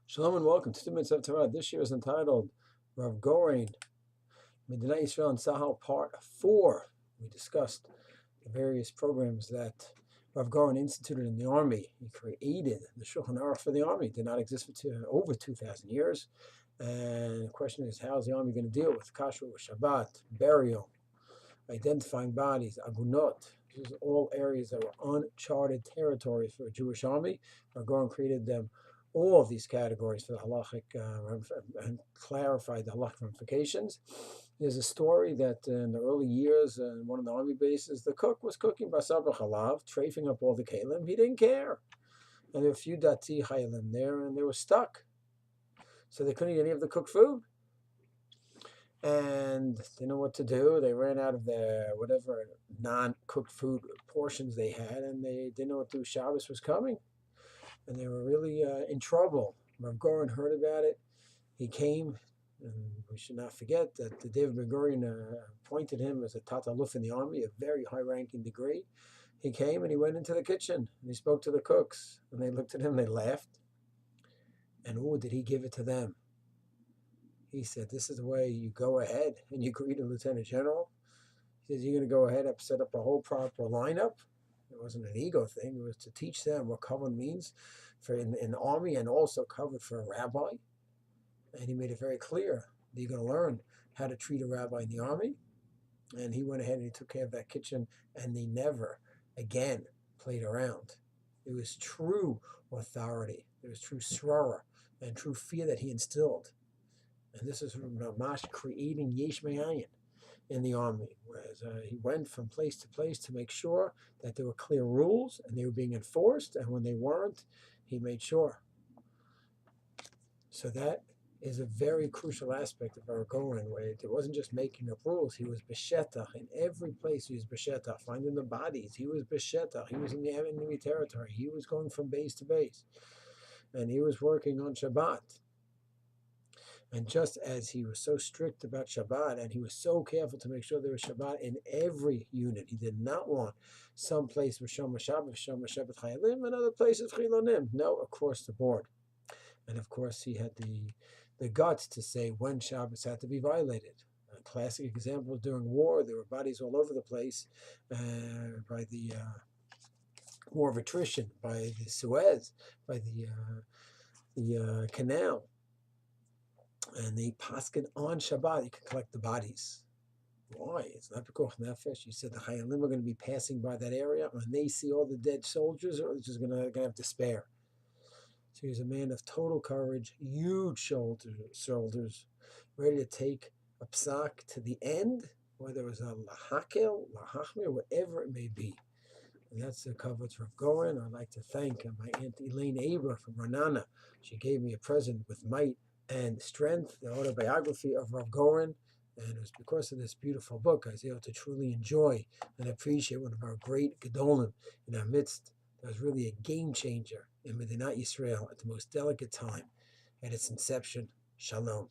Shalom and welcome to 2 Minutes of Torah. This year is entitled Rav Goren, Medina Israel and Zahal Part 4. We discussed the various programs that Rav Goren instituted in the army. He created the Shulchan Aruch for the army. It did not exist for over 2,000 years. And the question is, how is the army going to deal with Kashruth, Shabbat, burial, identifying bodies, agunot? These are all areas that were uncharted territory for a Jewish army. Rav Goren created them, all of these categories for the halachic and clarified the halachic ramifications. There's a story that in the early years in one of the army bases, the cook was cooking basar b'chalav, trafing up all the kalim. He didn't care. And there were a few dati chayalim there, and they were stuck. So they couldn't eat any of the cooked food. And they didn't know what to do. They ran out of their whatever non-cooked food portions they had, and they didn't know what to do. Shabbos was coming, and they were really in trouble. Rav Goren heard about it. He came, and we should not forget that the David Ben Gurion appointed him as a Tat Aluf in the army, a very high-ranking degree. He came and he went into the kitchen, and he spoke to the cooks, and they looked at him, they laughed. And did he give it to them? He said, this is the way you go ahead and you greet a lieutenant general. He says, you're going to go ahead and set up a whole proper lineup. It wasn't an ego thing. It was to teach them what kavod means for in the army, and also kavod for a rabbi. And he made it very clear that you're going to learn how to treat a rabbi in the army. And he went ahead and he took care of that kitchen, and they never again played around. It was true authority. There was true srara and true fear that he instilled. And this is Mamash creating yesh me'ayin in the army, whereas he went from place to place to make sure that there were clear rules and they were being enforced, and when they weren't, he made sure. So that is a very crucial aspect of our Goren, where it wasn't just making up rules. He was b'shetach in every place. He was b'shetach, finding the bodies. He was b'shetach. He was in the enemy territory. He was going from base to base, and he was working on Shabbat. And just as he was so strict about Shabbat, and he was so careful to make sure there was Shabbat in every unit, he did not want some place with Shomer Shabbat, Shomer Shabbat Chayalim, and other places Chilonim. No, across the board. And of course, he had the guts to say when Shabbos had to be violated. A classic example, during war, there were bodies all over the place by the war of attrition, by the Suez, by the canal. And they paskin on Shabbat, you can collect the bodies. Why? It's not because nefesh. You said the Chayalim are going to be passing by that area. When they see all the dead soldiers, or they're just going to have despair. So he's a man of total courage, huge shoulders, ready to take a psak to the end, whether it was a lahakel, lahachmir, whatever it may be. And that's the kavod Rav Goren. I'd like to thank my Aunt Elaine Aber from Ranana. She gave me a present with might and strength, the autobiography of Rav Goren, and it was because of this beautiful book I was able to truly enjoy and appreciate one of our great gedolim in our midst. That was really a game changer in Medina Israel at the most delicate time at its inception. Shalom.